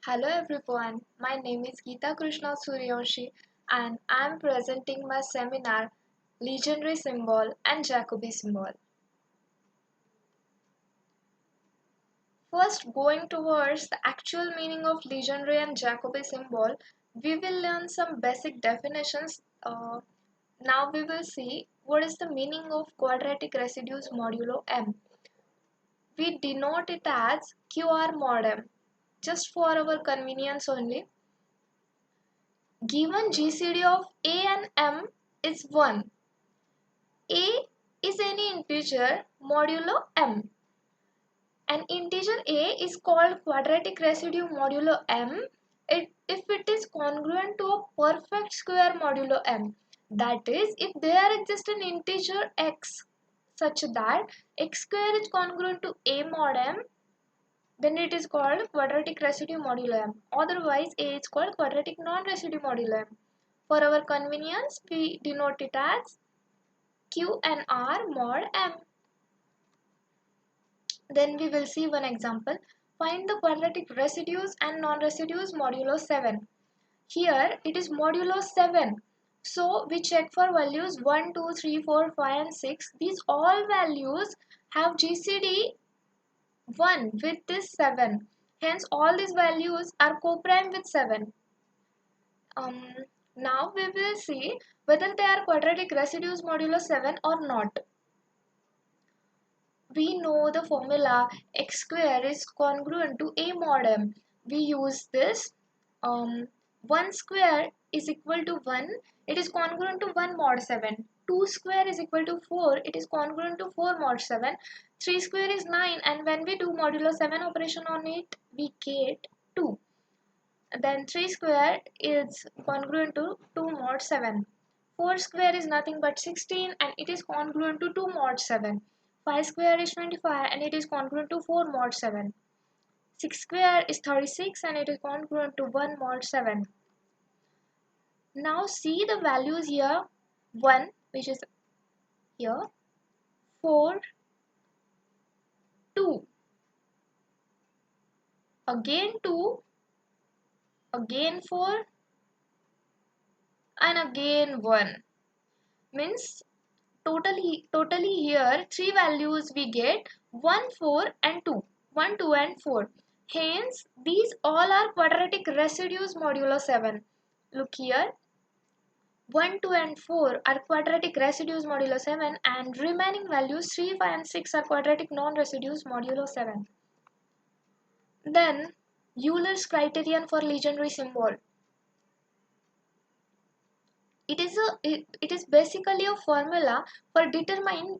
Hello everyone, my name is Geeta Krishna Suryavanshi and I am presenting my seminar Legendary Symbol and Jacobi Symbol. First, going towards the actual meaning of legendary and Jacobi symbol, we will learn some basic definitions. Now we will see what is the meaning of quadratic residues modulo m. We denote it as QR mod m, just for our convenience only. Given GCD of A and M is 1. A is any integer modulo M. An integer A is called quadratic residue modulo M if it is congruent to a perfect square modulo M. That is, if there exists an integer x such that x square is congruent to A mod M, then it is called quadratic residue modulo M. Otherwise, A is called quadratic non-residue modulo M. For our convenience, we denote it as Q and R mod M. Then we will see one example. Find the quadratic residues and non-residues modulo 7. Here it is modulo 7. So we check for values 1, 2, 3, 4, 5 and 6. These all values have GCD 1 with this 7. Hence all these values are co-prime with 7. Um, Now we will see whether they are quadratic residues modulo 7 or not. We know the formula x square is congruent to A mod m. We use this 1 square is equal to 1, it is congruent to 1 mod 7. 2 square is equal to 4, it is congruent to 4 mod 7. 3 square is 9 and when we do modulo 7 operation on it, we get 2. Then 3 square is congruent to 2 mod 7. 4 square is nothing but 16 and it is congruent to 2 mod 7. 5 square is 25 and it is congruent to 4 mod 7. 6 square is 36 and it is congruent to 1 mod 7. Now see the values here. 1 which is here. 4, 2. Again 2. Again 4. And again 1. Means totally here 3 values we get 1, 4 and 2. 1, 2 and 4. Hence these all are quadratic residues modulo 7. Look here, 1, 2 and 4 are quadratic residues modulo 7 and remaining values 3, 5 and 6 are quadratic non-residues modulo 7. Then Euler's criterion for legendary symbol. It is basically a formula for determining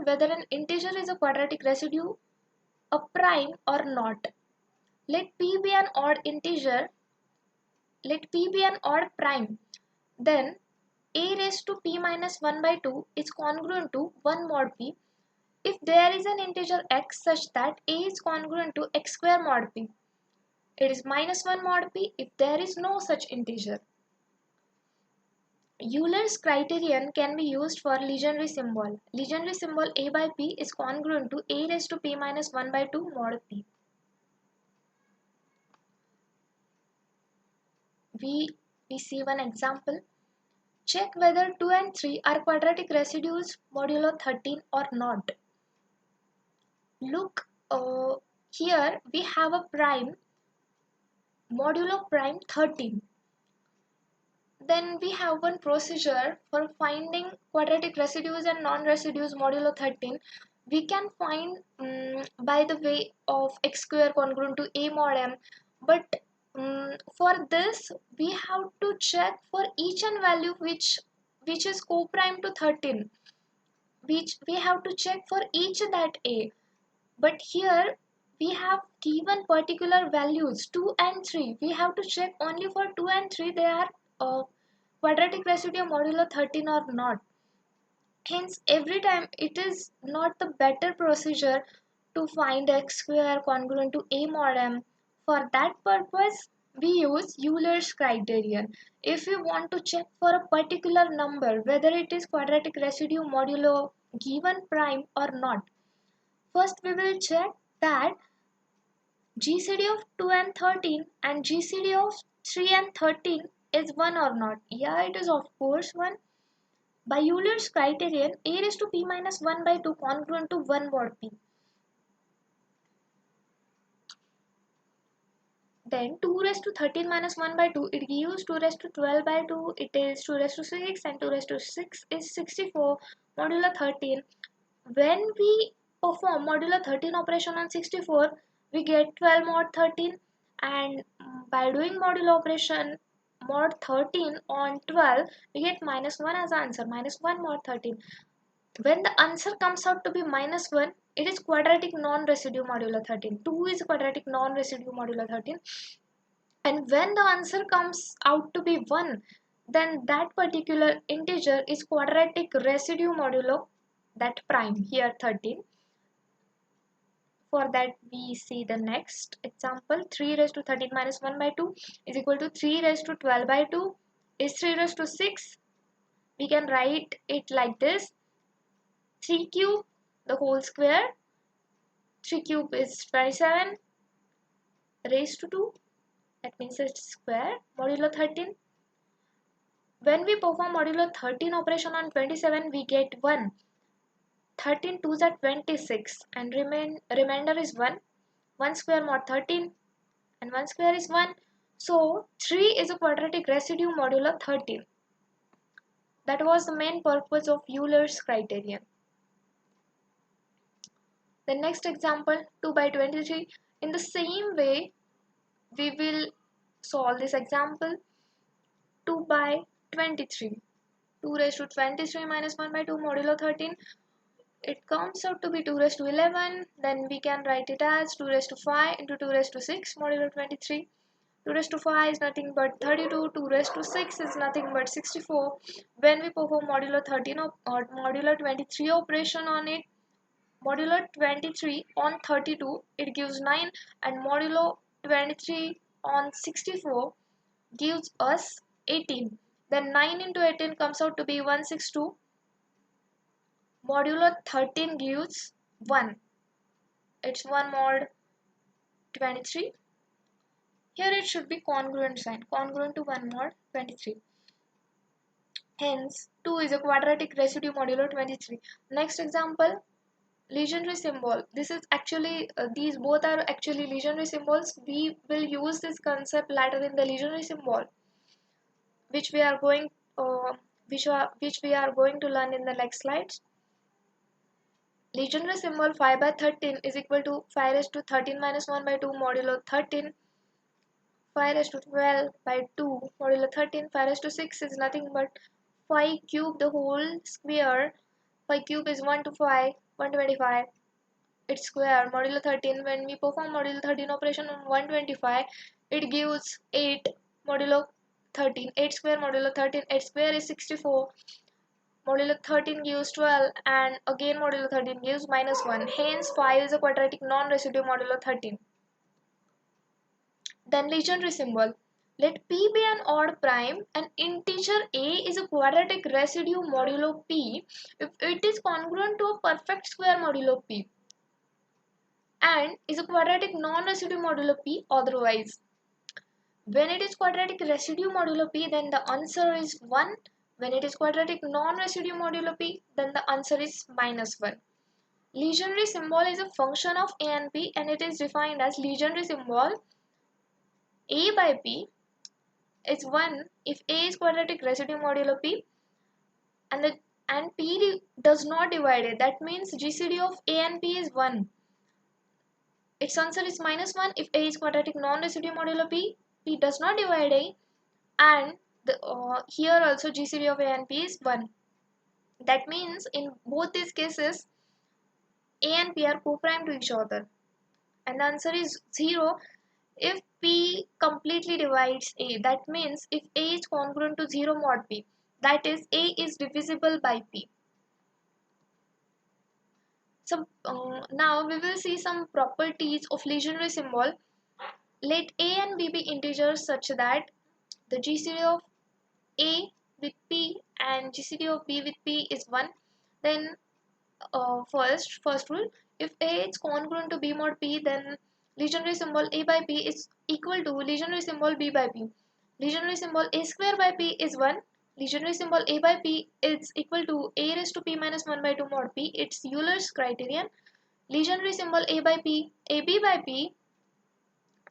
whether an integer is a quadratic residue, a prime or not. Let p be an odd integer. Let p be an odd prime. Then a raised to p minus 1 by 2 is congruent to 1 mod p if there is an integer x such that a is congruent to x square mod p. It is minus 1 mod p if there is no such integer. Euler's criterion can be used for legendary symbol. Legendary symbol a by p is congruent to a raised to p minus 1 by 2 mod p. We see one example. Check whether 2 and 3 are quadratic residues modulo 13 or not. Look, here we have a prime modulo prime 13. Then we have one procedure for finding quadratic residues and non-residues modulo 13. We can find by the way of x square congruent to A mod m, but for this we have to check for each and value which is co-prime to 13, which we have to check for each that A. But here we have given particular values 2 and 3. We have to check only for 2 and 3 they are quadratic residue modulo 13 or not. Hence every time it is not the better procedure to find x square congruent to A mod m. For that purpose we use Euler's criterion. If we want to check for a particular number whether it is quadratic residue modulo given prime or not, first we will check that GCD of 2 and 13 and GCD of 3 and 13 is 1 or not? Yeah, it is of course 1. By Euler's criterion, a raised to p minus 1 by 2 congruent to 1 mod p. Then 2 raised to 13 minus 1 by 2, it gives 2 raised to 12 by 2, it is 2 raised to 6, and 2 raised to 6 is 64 modulo 13. When we perform modulo 13 operation on 64, we get 12 mod 13, and by doing modulo operation mod 13 on 12, we get minus 1 as answer, minus 1 mod 13. When the answer comes out to be minus 1, it is quadratic non-residue modulo 13. 2 is quadratic non-residue modulo 13. And when the answer comes out to be 1, then that particular integer is quadratic residue modulo that prime, here 13. For that, we see the next example. 3 raised to 13 minus 1 by 2 is equal to 3 raised to 12 by 2 is 3 raised to 6. We can write it like this: 3 cube the whole square. 3 cube is 27 raised to 2. That means it's square modulo 13. When we perform modulo 13 operation on 27, we get 1. 13 2s are 26 and remainder is 1. 1 square mod 13 and 1 square is 1. So 3 is a quadratic residue modulo 13. That was the main purpose of Euler's criterion. The next example, 2 by 23. In the same way, we will solve this example. 2 by 23. 2 raised to 23 minus 1 by 2 modulo 13. It comes out to be 2 raised to 11. Then we can write it as 2 raised to 5 into 2 raised to 6 modulo 23. 2 raised to 5 is nothing but 32. 2 raised to 6 is nothing but 64. When we perform modulo 13 or modulo 23 operation on it, modulo 23 on 32, it gives 9, and modulo 23 on 64 gives us 18. Then 9 into 18 comes out to be 162. Modulo 13 gives 1. It's 1 mod 23. Here it should be congruent sign, congruent to 1 mod 23. Hence, 2 is a quadratic residue modulo 23. Next example, Legendre symbol. This is actually, these both are actually Legendre symbols. We will use this concept later in the Legendre symbol, which we are going, which we are going to learn in the next slides. Legendre symbol 5 by 13 is equal to 5 raised to 13 minus 1 by 2 modulo 13. 5 raised to 12 by 2 modulo 13. 5 raised to 6 is nothing but 5 cube the whole square. 5 cube is 1 to 5, 125. It's square modulo 13. When we perform modulo 13 operation on 125, it gives 8 modulo 13. 8 square modulo 13. 8 square is 64. Modulo 13 gives 12, and again modulo 13 gives minus 1. Hence 5 is a quadratic non-residue modulo 13. Then Legendre symbol. Let P be an odd prime and integer A is a quadratic residue modulo P if it is congruent to a perfect square modulo P and is a quadratic non-residue modulo P otherwise. When it is quadratic residue modulo P, then the answer is 1. When it is quadratic non-residue modulo P, then the answer is minus 1. Legendre symbol is a function of A and P, and it is defined as Legendre symbol A by P is 1 if A is quadratic residue modulo P and P does not divide it. That means GCD of A and P is 1. Its answer is minus 1 if A is quadratic non-residue modulo P. P does not divide A, and here also GCD of A and P is 1. That means in both these cases A and P are co-prime to each other, and the answer is 0 if P completely divides A. That means if A is congruent to 0 mod P, that is A is divisible by P. So now we will see some properties of Legendre symbol. Let A and B be integers such that the GCD of A with P and GCD of B with P is 1. Then first rule, if A is congruent to B mod P, then legionary symbol A by P is equal to legionary symbol B by P. Legionary symbol A square by P is 1. Legionary symbol A by P is equal to A raised to P minus 1 by 2 mod P. It's Euler's criterion. Legionary symbol A by P, AB by P,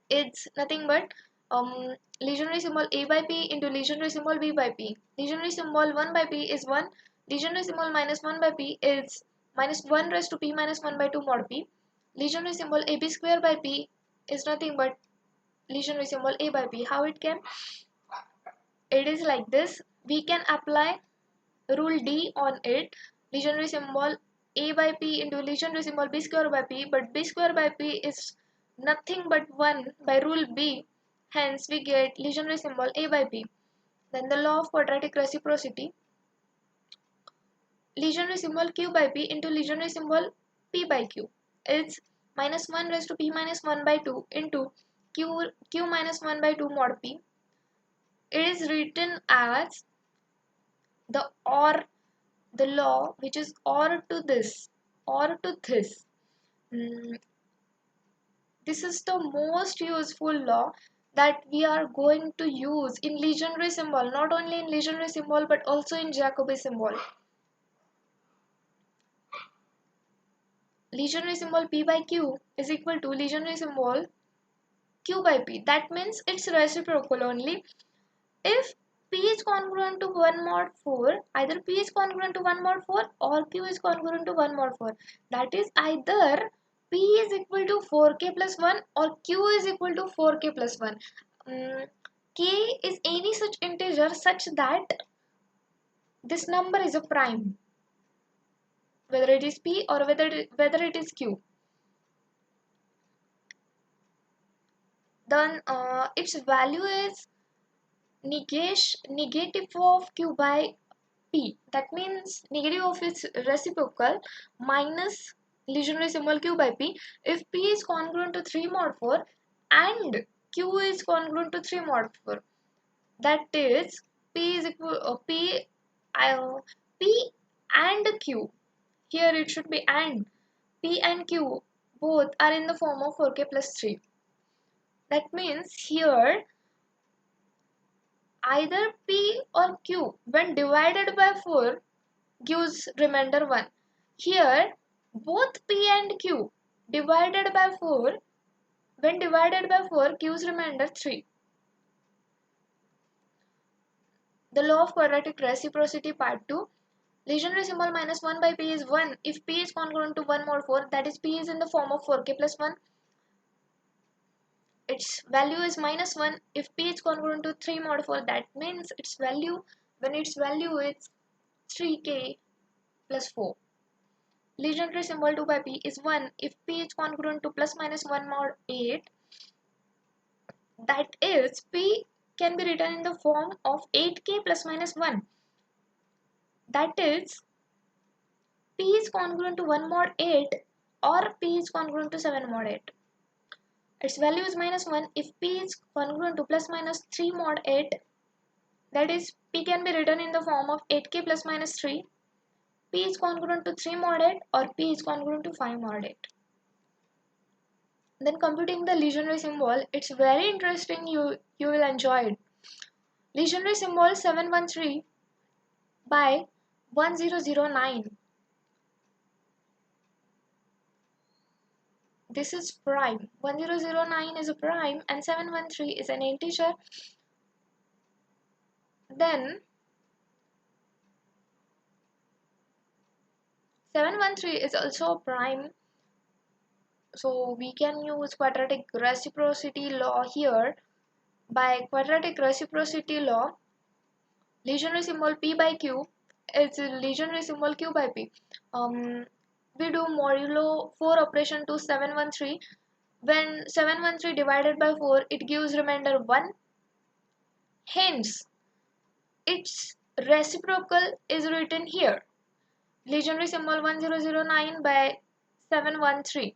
it's nothing but legionary symbol A by P into legionary symbol B by P. Legionary symbol 1 by P is 1. Legionary symbol minus 1 by P is minus 1 raised to P minus 1 by 2 mod P. Legionary symbol AB square by P is nothing but legionary symbol A by P. How it can? It is like this. We can apply rule D on it. Legionary symbol A by P into legionary symbol B square by P, but B square by P is nothing but 1 by rule B. Hence we get legionary symbol A by P. Then the law of quadratic reciprocity. Legionary symbol Q by P into legionary symbol P by Q. It's minus 1 raised to P minus 1 by 2 into Q minus 1 by 2 mod P. It is written as the OR, the law which is OR to this, OR to this. This is the most useful law that we are going to use in legionary symbol, not only in legionary symbol but also in Jacobi symbol. Legionary symbol P by Q is equal to legionary symbol Q by P. That means it's reciprocal only. If P is congruent to 1 mod 4, either P is congruent to 1 mod 4 or Q is congruent to 1 mod 4. That is either P is equal to 4k plus 1 or Q is equal to 4k plus 1. K is any such integer such that this number is a prime, whether it is P or whether it is Q. Then its value is negative of Q by P. That means negative of its reciprocal minus legionary symbol Q by P if P is congruent to 3 mod 4 and Q is congruent to 3 mod 4. That is P is equal P and Q. Here it should be and. P and Q both are in the form of 4k plus 3. That means here either P or Q when divided by 4 gives remainder 1. Here both P and Q divided by 4 when divided by 4 gives remainder 3. The law of quadratic reciprocity part 2. Legionary symbol minus 1 by P is 1 if P is congruent to 1 mod 4, that is P is in the form of 4k plus 1. Its value is minus 1 if P is congruent to 3 mod 4, that means its value is 3k plus 4. Legionary symbol 2 by P is 1 if P is congruent to plus minus 1 mod 8, that is P can be written in the form of 8k plus minus 1, that is P is congruent to 1 mod 8 or P is congruent to 7 mod 8. Its value is minus 1 if P is congruent to plus minus 3 mod 8, that is P can be written in the form of 8k plus minus 3. P is congruent to 3 mod 8 or P is congruent to 5 mod 8. Then computing the legionary symbol, it's very interesting, you will enjoy it. Legionary symbol 713 by 1009. This is prime. 1009 is a prime and 713 is an integer. Then 713 is also a prime. So we can use quadratic reciprocity law here. By quadratic reciprocity law, legionary symbol P by Q is legionary symbol Q by P. We do modulo 4 operation to 713. When 713 divided by 4, it gives remainder 1. Hence, its reciprocal is written here. Legionary symbol 1009 by 713.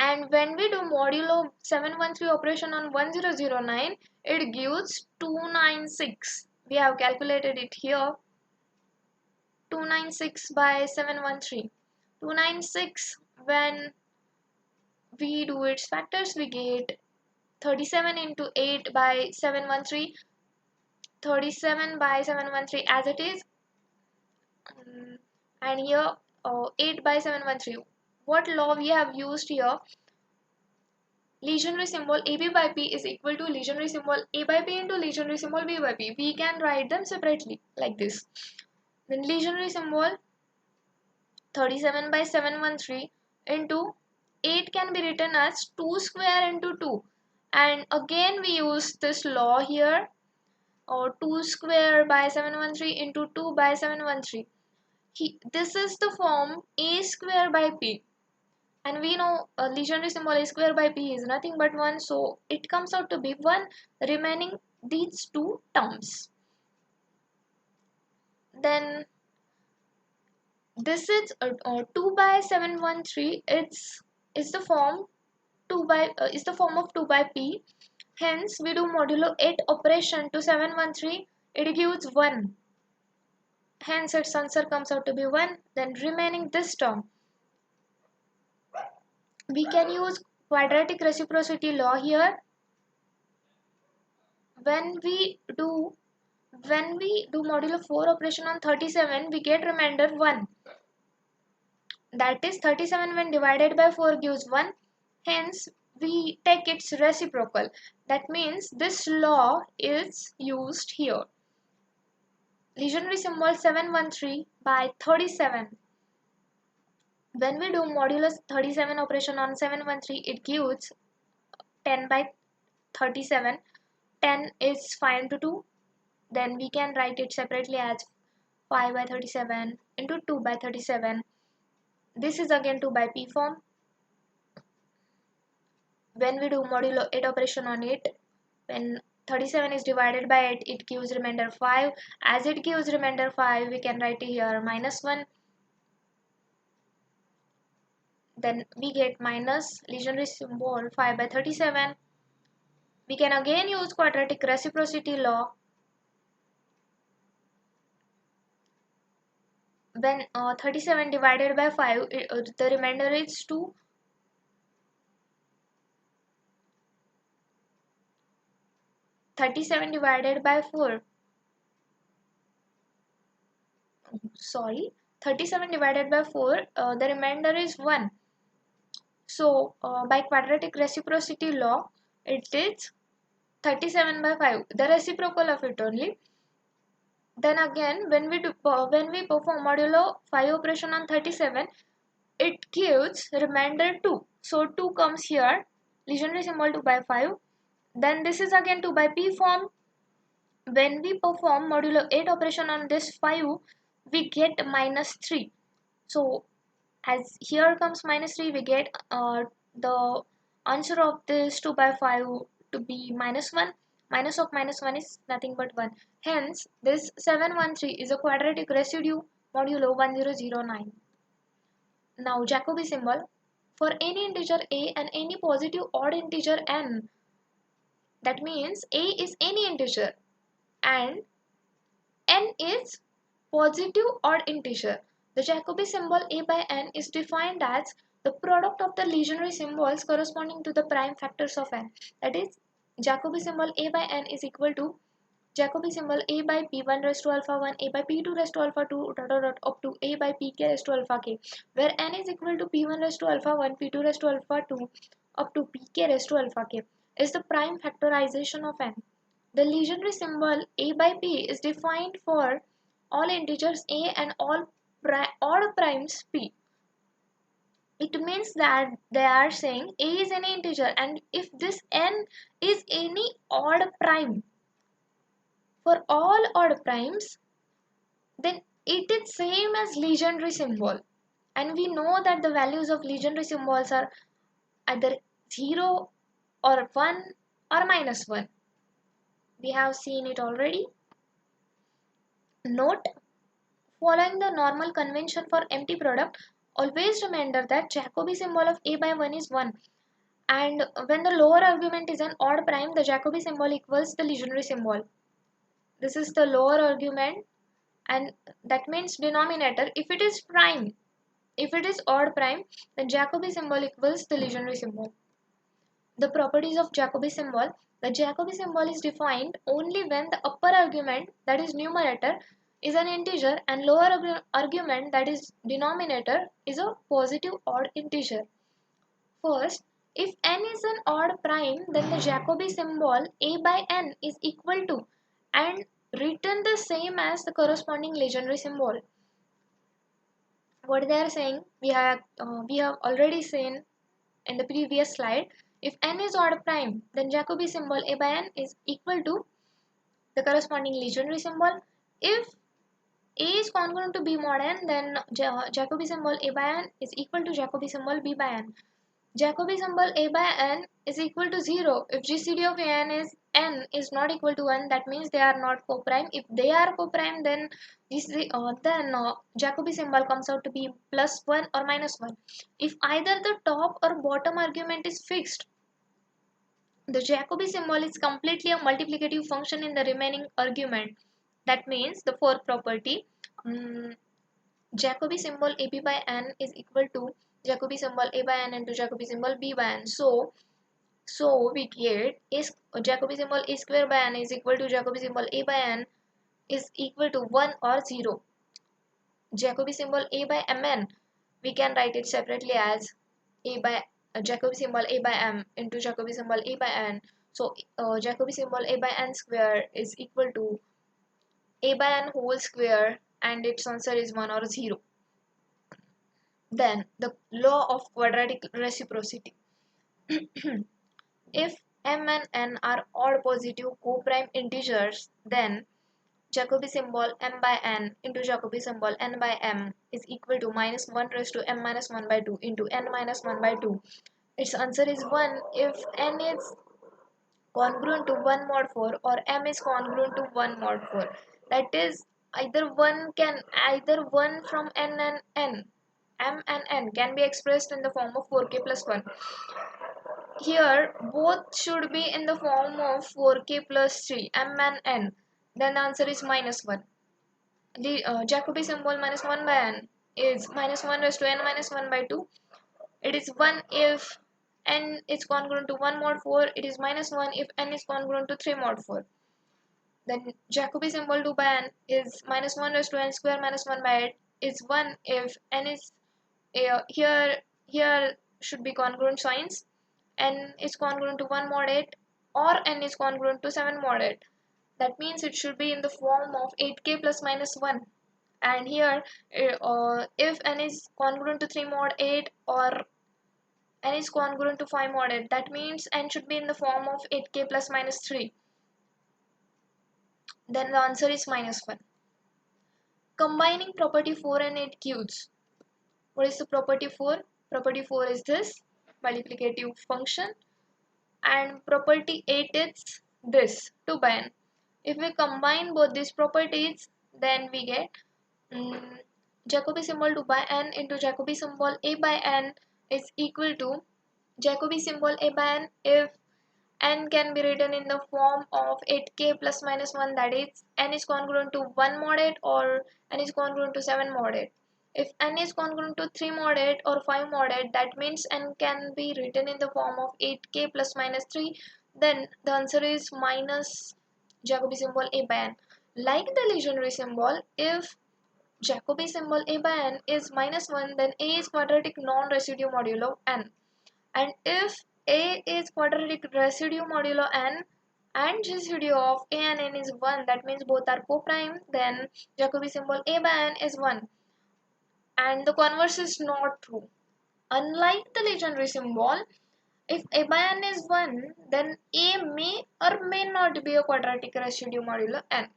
And when we do modulo 713 operation on 1009, it gives 296. We have calculated it here. 296 by 713. 296 when we do its factors, we get 37 into 8 by 713, 37 by 713 as it is. And here 8 by 713. What law we have used here? Legionary symbol AB by P is equal to legionary symbol A by P into legionary symbol B by P. We can write them separately like this. Then legionary symbol 37 by 713 into 8 can be written as 2 square into 2. And again we use this law here, or 2 square by 713 into 2 by 713. This is the form A square by P. And we know a legionary symbol A square by P is nothing but 1. So it comes out to be 1 remaining these two terms. Then this is 2 by 713. It's the form 2 by is the form of 2 by P. Hence we do modulo 8 operation to 713. It gives 1. Hence its answer comes out to be 1. Then remaining this term, we can use quadratic reciprocity law here. When we do modulo 4 operation on 37, we get remainder 1. That is 37 when divided by 4 gives 1. Hence we take its reciprocal. That means this law is used here. Legionary symbol 713 by 37. When we do modulus 37 operation on 713, it gives 10 by 37. 10 is 5 into 2. Then we can write it separately as 5 by 37 into 2 by 37. This is again 2 by P form. When we do modulo 8 operation on it, when 37 is divided by 8, it gives remainder 5. As it gives remainder 5, we can write here minus 1. Then we get minus legionary symbol 5 by 37. We can again use quadratic reciprocity law. When 37 divided by 5, the remainder is 2. Thirty-seven divided by 4. Sorry, 37 divided by 4, the remainder is 1. So by quadratic reciprocity law, it is 37 by 5, the reciprocal of it only. Then again, when we perform modulo 5 operation on 37, it gives remainder 2. So 2 comes here, legionary symbol 2 by 5. Then this is again 2 by P form. When we perform modulo 8 operation on this 5, we get minus 3. So as here comes minus 3, we get the answer of this 2 by 5 to be minus 1. Minus of minus 1 is nothing but 1. Hence, this 713 is a quadratic residue modulo 1009. Now, Jacobi symbol for any integer a and any positive odd integer n. That means a is any integer and n is positive odd integer. The Jacobi symbol a by n is defined as the product of the legionary symbols corresponding to the prime factors of n. That is, Jacobi symbol a by n is equal to Jacobi symbol a by p1 raised to alpha 1, a by p2 raised to alpha 2, dot, dot, dot, up to a by pk raised to alpha k, where n is equal to p1 raised to alpha 1, p2 raised to alpha 2, up to pk raised to alpha k, is the prime factorization of n. The legionary symbol a by p is defined for all integers a and all odd primes p. It means that they are saying a is any integer, and if this n is any odd prime for all odd primes, then it is same as legionary symbol. And we know that the values of legionary symbols are either 0 or 1 or minus 1. We have seen it already. Note, following the normal convention for empty product, always remember that Jacobi symbol of a by 1 is 1. And when the lower argument is an odd prime, the Jacobi symbol equals the legionary symbol. This is the lower argument, and that means denominator. If it is prime, If it is odd prime, then Jacobi symbol equals the Legendre symbol. The properties of Jacobi symbol. The Jacobi symbol is defined only when the upper argument, that is numerator, is an integer and lower argument, that is denominator, is a positive odd integer. First, if n is an odd prime, then the Jacobi symbol a by n is equal to and written the same as the corresponding Legendre symbol. What they are saying, we have already seen in the previous slide. If n is odd prime, then Jacobi symbol a by n is equal to the corresponding Legendre symbol. If a is congruent to b mod n, then Jacobi symbol a by n is equal to Jacobi symbol b by n. Jacobi symbol a by n is equal to 0 if GCD of n is not equal to 1, that means they are not co-prime. If they are co-prime, then Jacobi symbol comes out to be plus 1 or minus 1. If either the top or bottom argument is fixed, the Jacobi symbol is completely a multiplicative function in the remaining argument. That means the fourth property, Jacobi symbol AB by n is equal to Jacobi symbol A by n into Jacobi symbol B by n. So we get is Jacobi symbol A square by n is equal to Jacobi symbol A by n is equal to 1 or 0. Jacobi symbol A by mn, we can write it separately as A by Jacobi symbol A by m into Jacobi symbol A by n. So Jacobi symbol A by n square is equal to A by n whole square, and its answer is 1 or 0. Then the law of quadratic reciprocity. If m and n are odd positive co-prime integers, then Jacobi symbol m by n into Jacobi symbol n by m is equal to minus 1 raised to m minus 1 by 2 into n minus 1 by 2. Its answer is 1 if n is congruent to 1 mod 4 or m is congruent to 1 mod 4. That is, either one from n and n, m and n can be expressed in the form of 4k plus 1. Here both should be in the form of 4k plus 3, m and n. Then the answer is minus 1. The Jacobi symbol minus 1 by n is minus 1 raised to n minus 1 by 2. It is 1 if n is congruent to 1 mod 4. It is minus 1 if n is congruent to 3 mod 4. Then Jacobi symbol 2 by n is minus 1 raised to n square minus 1 by 8 is 1 if n is here should be congruent signs. N is congruent to 1 mod 8 or n is congruent to 7 mod 8. That means it should be in the form of 8k plus minus 1. And here if n is congruent to 3 mod 8 or n is congruent to 5 mod 8, that means n should be in the form of 8k plus minus 3. Then the answer is minus 1. Combining property 4 and 8 cubes. What is the property 4? Property 4 is this multiplicative function, and property 8 is this 2 by n. If we combine both these properties, then we get Jacobi symbol 2 by n into Jacobi symbol a by n is equal to Jacobi symbol a by n if n can be written in the form of 8k plus minus 1, that is n is congruent to 1 mod 8 or n is congruent to 7 mod 8. If n is congruent to 3 mod 8 or 5 mod 8, that means n can be written in the form of 8k plus minus 3. Then the answer is minus Jacobi symbol a by n. Like the Legendre symbol, if Jacobi symbol a by n is minus 1, then a is quadratic non-residue modulo n. And if a is quadratic residue modulo n and GCD of a and n is 1, that means both are co-prime, then Jacobi symbol a by n is 1. And the converse is not true. Unlike the Legendre symbol, if a by n is 1, then a may or may not be a quadratic residue modulo n.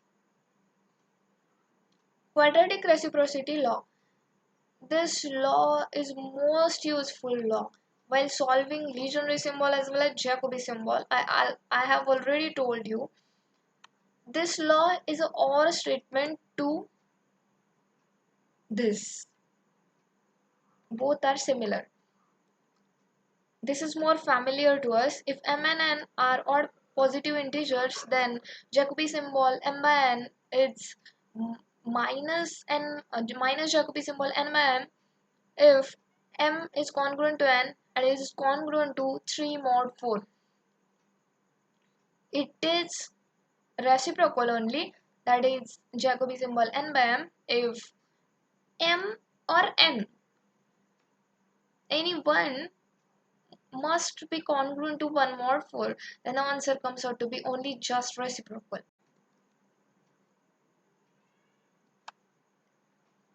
Quadratic reciprocity law. This law is most useful law while solving Legendre symbol as well as Jacobi symbol. I have already told you. This law is an OR statement to this. Both are similar. This is more familiar to us. If m and n are odd positive integers, then Jacobi symbol m by n is minus Jacobi symbol n by m if m is congruent to n and is congruent to 3 mod 4. It is reciprocal only, that is Jacobi symbol n by m, if m or n, any one must be congruent to 1 mod 4, then the answer comes out to be only just reciprocal.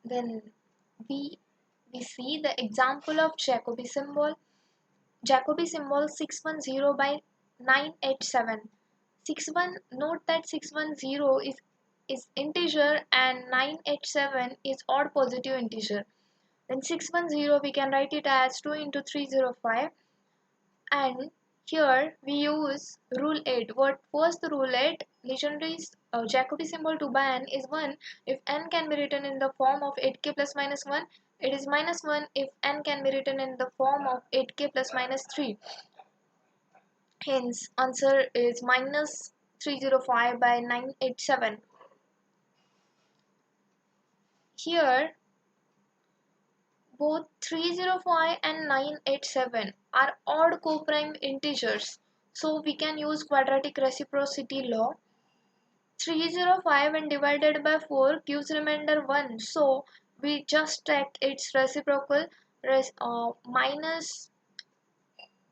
Then we see the example of Jacobi symbol. Jacobi symbol 610 by 987. 61, note that 610 is integer and 987 is odd positive integer. Then 610 we can write it as 2 into 305, and here we use rule 8. What was the rule 8? Legendary's Jacobi symbol 2 by n is 1 if n can be written in the form of 8k plus minus 1. It is minus 1 if n can be written in the form of 8k plus minus 3. Hence, answer is minus 305 by 987. Here, both 305 and 987 are odd coprime integers, so we can use quadratic reciprocity law. 305 when divided by 4 gives remainder 1, so we just take its reciprocal, minus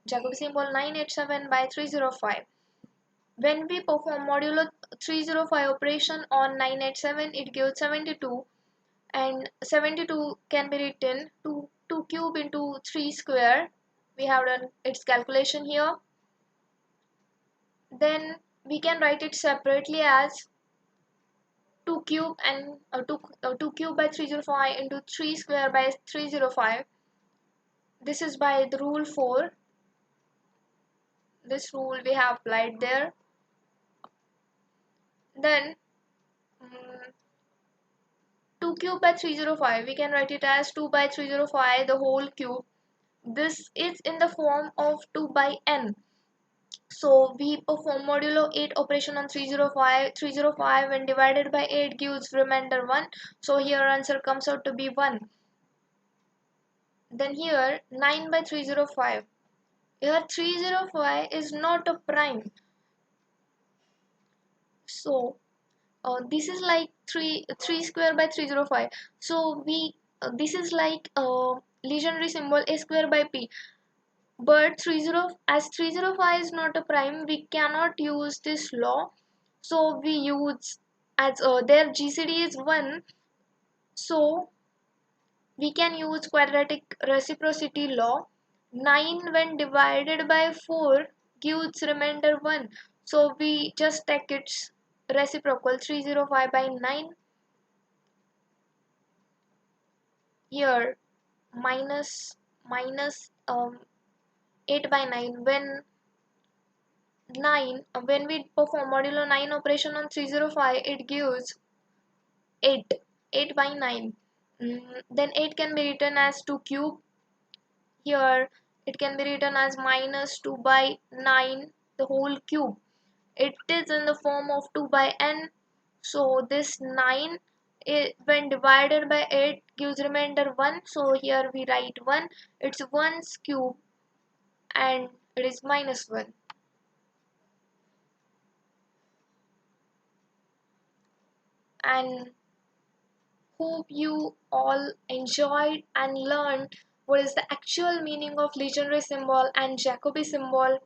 Jacobi symbol 987 by 305. When we perform modulo 305 operation on 987, it gives 72, and 72 can be written 2 cube into 3 square. We have done its calculation here. Then we can write it separately as 2 cube and 2 cube by 305 into 3 square by 305. This is by the rule 4. This rule we have applied there. Then 2 cube by 305, we can write it as 2 by 305 the whole cube. This is in the form of 2 by n. So we perform modulo 8 operation on 305. 305 when divided by 8 gives remainder 1. So here answer comes out to be 1. Then here 9 by 305. Here 305 is not a prime. So this is like 3 square by 305. So we this is like legendary symbol a square by p. But 305 is not a prime, we cannot use this law. So we use, as their GCD is 1, so we can use quadratic reciprocity law. 9 when divided by 4 gives remainder 1. So we just take its reciprocal, 305 by 9. Here minus 8 by 9. When we perform modulo 9 operation on 305, it gives 8 by 9. Then 8 can be written as 2 cube. Here it can be written as minus 2 by 9 the whole cube. It is in the form of 2 by n. So this 9 when divided by 8 gives remainder 1. So here we write 1. It's 1's cube and it is minus 1. And hope you all enjoyed and learned what is the actual meaning of legendary symbol and Jacobi symbol.